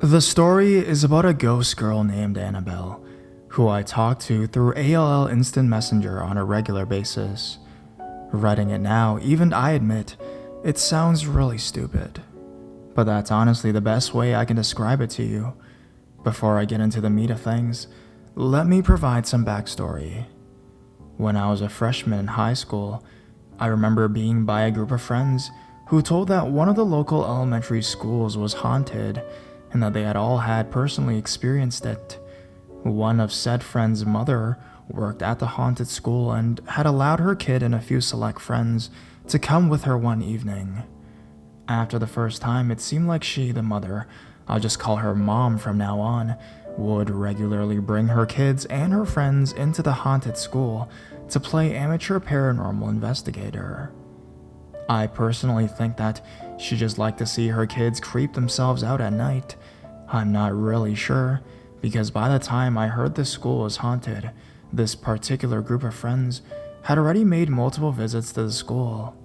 The story is about a ghost girl named Annabelle, who I talk to through AOL Instant Messenger on a regular basis. Writing it now, even I admit, it sounds really stupid. But that's honestly the best way I can describe it to you. Before I get into the meat of things, let me provide some backstory. When I was a freshman in high school, I remember being by a group of friends who told that one of the local elementary schools was haunted and that they had all had personally experienced it. One of said friends' mother worked at the haunted school and had allowed her kid and a few select friends to come with her one evening. After the first time, it seemed like she, the mother, I'll just call her mom from now on, would regularly bring her kids and her friends into the haunted school to play amateur paranormal investigator. I personally think that she just liked to see her kids creep themselves out at night. I'm not really sure, because by the time I heard the school was haunted, this particular group of friends had already made multiple visits to the school.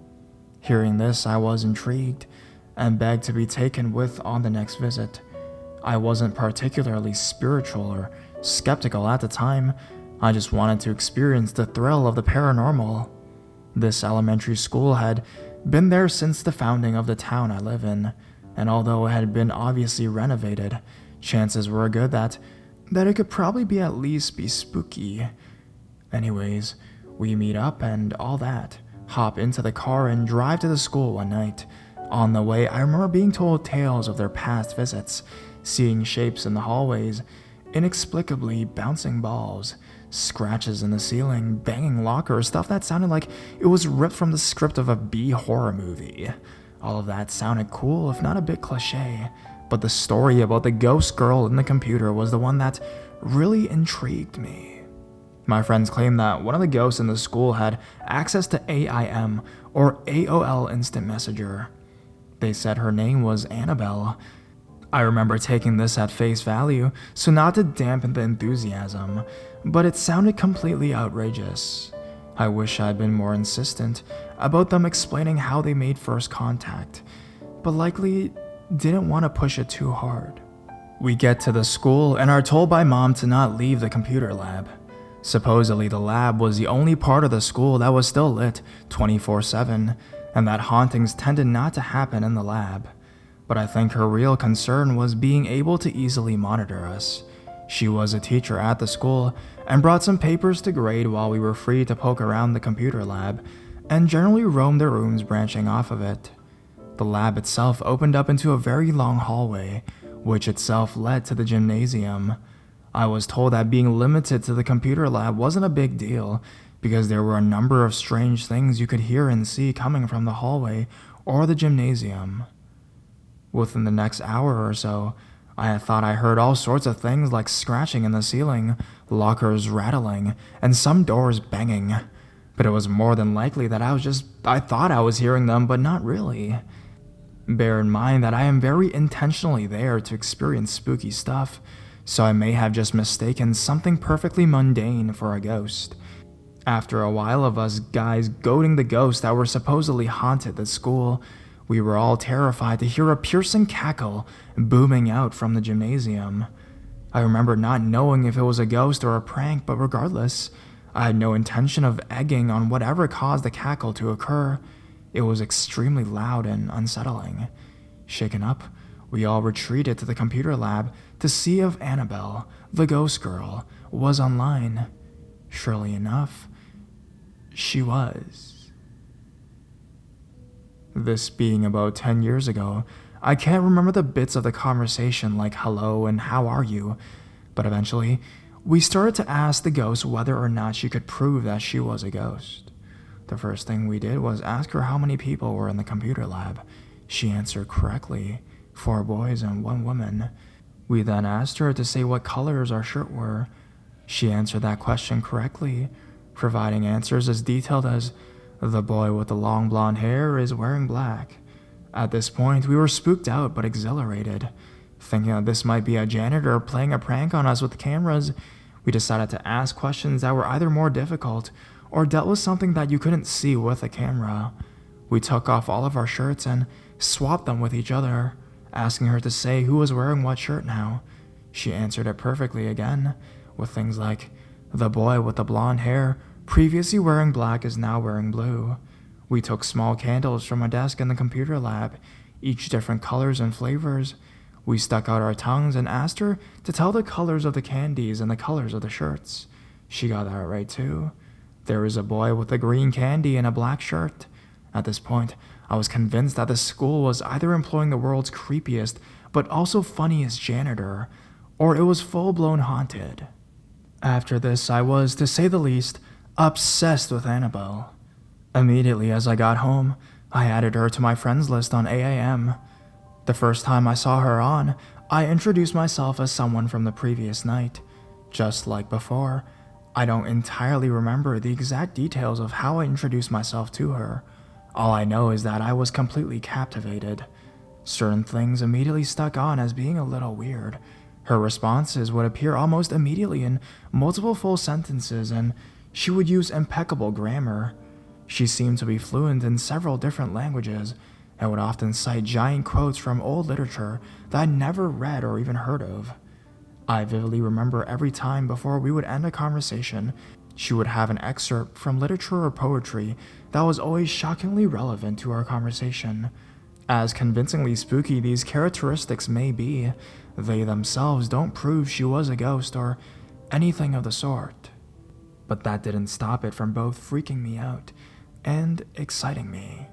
Hearing this, I was intrigued and begged to be taken with on the next visit. I wasn't particularly spiritual or skeptical at the time. I just wanted to experience the thrill of the paranormal. This elementary school had been there since the founding of the town I live in, and although it had been obviously renovated, chances were good that it could probably at least be spooky. Anyways, we meet up and all that, hop into the car and drive to the school one night. On the way, I remember being told tales of their past visits, seeing shapes in the hallways, inexplicably bouncing balls, scratches in the ceiling, banging lockers, stuff that sounded like it was ripped from the script of a B horror movie. All of that sounded cool, if not a bit cliche, but the story about the ghost girl in the computer was the one that really intrigued me. My friends claimed that one of the ghosts in the school had access to AIM, or AOL Instant Messenger. They said her name was Annabelle. I remember taking this at face value, so not to dampen the enthusiasm, but it sounded completely outrageous. I wish I'd been more insistent about them explaining how they made first contact, but likely didn't want to push it too hard. We get to the school and are told by mom to not leave the computer lab. Supposedly the lab was the only part of the school that was still lit 24/7, and that hauntings tended not to happen in the lab. But I think her real concern was being able to easily monitor us. She was a teacher at the school and brought some papers to grade while we were free to poke around the computer lab and generally roam the rooms branching off of it. The lab itself opened up into a very long hallway, which itself led to the gymnasium. I was told that being limited to the computer lab wasn't a big deal because there were a number of strange things you could hear and see coming from the hallway or the gymnasium. Within the next hour or so, I had thought I heard all sorts of things like scratching in the ceiling, lockers rattling, and some doors banging. But it was more than likely that I thought I was hearing them, but not really. Bear in mind that I am very intentionally there to experience spooky stuff, so I may have just mistaken something perfectly mundane for a ghost. After a while of us guys goading the ghosts that were supposedly haunted the school, we were all terrified to hear a piercing cackle booming out from the gymnasium. I remember not knowing if it was a ghost or a prank, but regardless, I had no intention of egging on whatever caused the cackle to occur. It was extremely loud and unsettling. Shaken up, we all retreated to the computer lab to see if Annabelle, the ghost girl, was online. Surely enough, she was. This being about 10 years ago, I can't remember the bits of the conversation like hello and how are you, but eventually, we started to ask the ghost whether or not she could prove that she was a ghost. The first thing we did was ask her how many people were in the computer lab. She answered correctly, 4 boys and 1 woman. We then asked her to say what colors our shirt were. She answered that question correctly, providing answers as detailed as, the boy with the long blonde hair is wearing black. At this point, we were spooked out but exhilarated. Thinking that this might be a janitor playing a prank on us with cameras, we decided to ask questions that were either more difficult or dealt with something that you couldn't see with a camera. We took off all of our shirts and swapped them with each other. asking her to say who was wearing what shirt now. She answered it perfectly again, with things like, "The boy with the blonde hair, previously wearing black, is now wearing blue." We took small candles from a desk in the computer lab, each different colors and flavors. We stuck out our tongues and asked her to tell the colors of the candies and the colors of the shirts. She got that right too. There was a boy with a green candy and a black shirt. At this point, I was convinced that the school was either employing the world's creepiest but also funniest janitor, or it was full-blown haunted. After this, I was, to say the least, obsessed with Annabelle. Immediately as I got home, I added her to my friends list on AAM. The first time I saw her on, I introduced myself as someone from the previous night. Just like before, I don't entirely remember the exact details of how I introduced myself to her. All I know is that I was completely captivated. Certain things immediately stuck on as being a little weird. Her responses would appear almost immediately in multiple full sentences, and she would use impeccable grammar. She seemed to be fluent in several different languages, and would often cite giant quotes from old literature that I'd never read or even heard of. I vividly remember every time before we would end a conversation, she would have an excerpt from literature or poetry that was always shockingly relevant to our conversation. As convincingly spooky these characteristics may be, they themselves don't prove she was a ghost or anything of the sort. But that didn't stop it from both freaking me out and exciting me.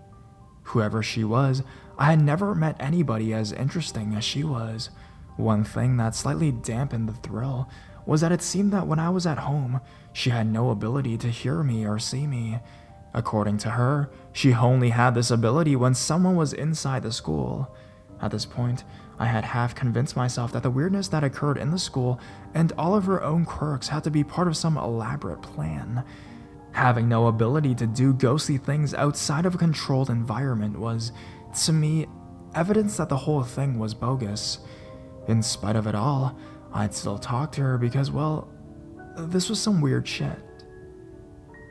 Whoever she was, I had never met anybody as interesting as she was. One thing that slightly dampened the thrill was that it seemed that when I was at home, she had no ability to hear me or see me. According to her, she only had this ability when someone was inside the school. At this point, I had half convinced myself that the weirdness that occurred in the school and all of her own quirks had to be part of some elaborate plan. Having no ability to do ghostly things outside of a controlled environment was, to me, evidence that the whole thing was bogus. In spite of it all, I'd still talk to her because, well, this was some weird shit.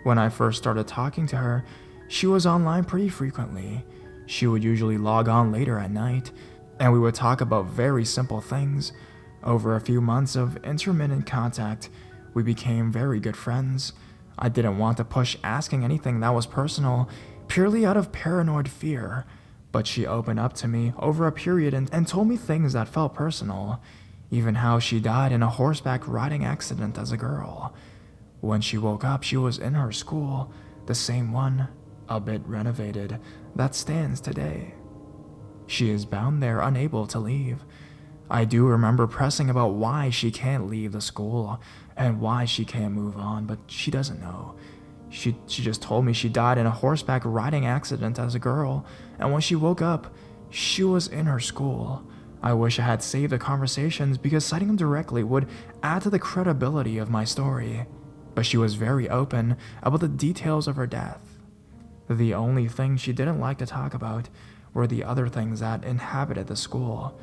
When I first started talking to her, she was online pretty frequently. She would usually log on later at night, and we would talk about very simple things. Over a few months of intermittent contact, we became very good friends. I didn't want to push asking anything that was personal, purely out of paranoid fear, but she opened up to me over a period and told me things that felt personal, even how she died in a horseback riding accident as a girl. When she woke up, she was in her school, the same one, a bit renovated, that stands today. She is bound there, unable to leave. I do remember pressing about why she can't leave the school and why she can't move on, but she doesn't know. She just told me she died in a horseback riding accident as a girl, and when she woke up, she was in her school. I wish I had saved the conversations because citing them directly would add to the credibility of my story, but she was very open about the details of her death. The only thing she didn't like to talk about were the other things that inhabited the school.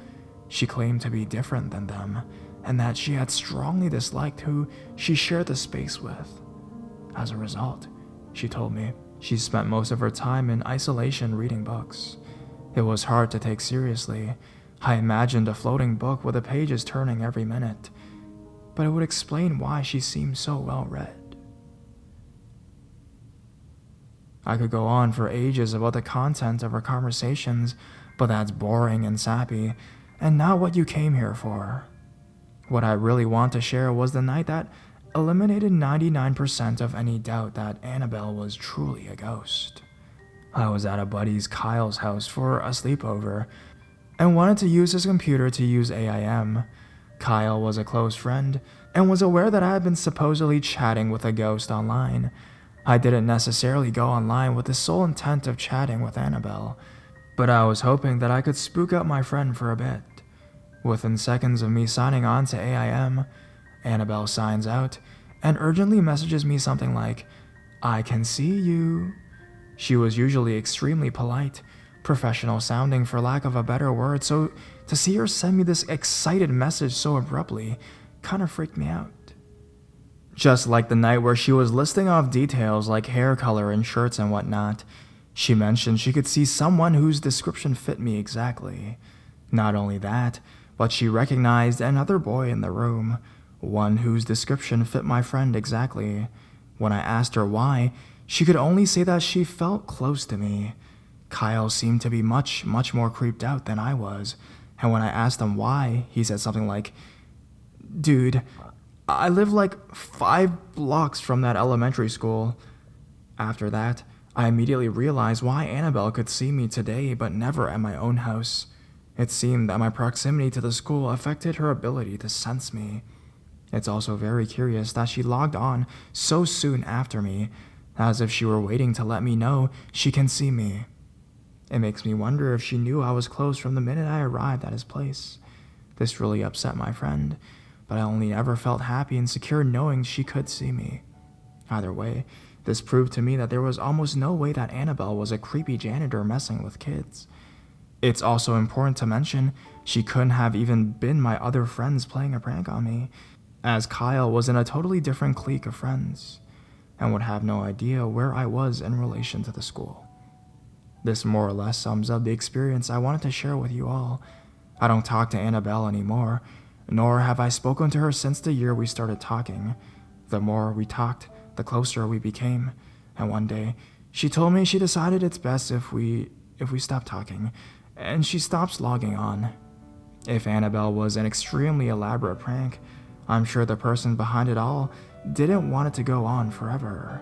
She claimed to be different than them, and that she had strongly disliked who she shared the space with. As a result, she told me, she spent most of her time in isolation reading books. It was hard to take seriously. I imagined a floating book with the pages turning every minute, but it would explain why she seemed so well read. I could go on for ages about the content of our conversations, but that's boring and sappy, and not what you came here for. What I really want to share was the night that eliminated 99% of any doubt that Annabelle was truly a ghost. I was at a buddy's, Kyle's, house for a sleepover, and wanted to use his computer to use AIM. Kyle was a close friend, and was aware that I had been supposedly chatting with a ghost online. I didn't necessarily go online with the sole intent of chatting with Annabelle, but I was hoping that I could spook out my friend for a bit. Within seconds of me signing on to AIM, Annabelle signs out and urgently messages me something like, "I can see you." She was usually extremely polite, professional sounding for lack of a better word, so to see her send me this excited message so abruptly kind of freaked me out. Just like the night where she was listing off details like hair color and shirts and whatnot, she mentioned she could see someone whose description fit me exactly. Not only that, but she recognized another boy in the room, one whose description fit my friend exactly. When I asked her why, she could only say that she felt close to me. Kyle seemed to be much more creeped out than I was, and when I asked him why, he said something like, "Dude, I live like 5 blocks from that elementary school." After that, I immediately realized why Annabelle could see me today but never at my own house. It seemed that my proximity to the school affected her ability to sense me. It's also very curious that she logged on so soon after me, as if she were waiting to let me know she can see me. It makes me wonder if she knew I was close from the minute I arrived at his place. This really upset my friend, but I only ever felt happy and secure knowing she could see me. Either way, this proved to me that there was almost no way that Annabelle was a creepy janitor messing with kids. It's also important to mention she couldn't have even been my other friends playing a prank on me, as Kyle was in a totally different clique of friends, and would have no idea where I was in relation to the school. This more or less sums up the experience I wanted to share with you all. I don't talk to Annabelle anymore, nor have I spoken to her since the year we started talking. The more we talked, the closer we became, and one day, she told me she decided it's best if we stop talking, and she stops logging on. If Annabelle was an extremely elaborate prank, I'm sure the person behind it all didn't want it to go on forever.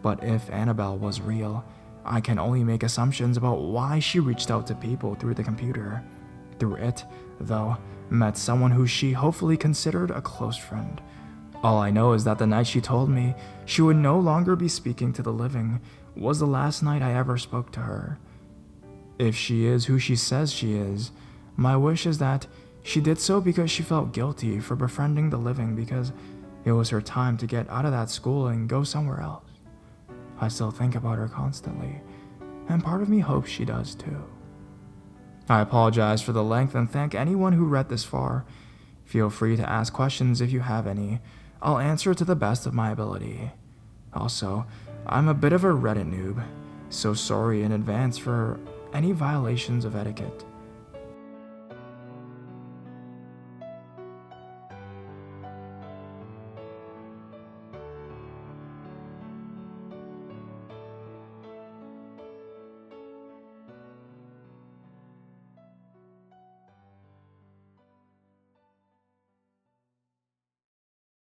But if Annabelle was real, I can only make assumptions about why she reached out to people through the computer. Through it, though, met someone who she hopefully considered a close friend. All I know is that the night she told me she would no longer be speaking to the living was the last night I ever spoke to her. If she is who she says she is, my wish is that she did so because she felt guilty for befriending the living because it was her time to get out of that school and go somewhere else. I still think about her constantly, and part of me hopes she does too. I apologize for the length and thank anyone who read this far. Feel free to ask questions if you have any. I'll answer to the best of my ability. Also, I'm a bit of a Reddit noob, so sorry in advance for any violations of etiquette.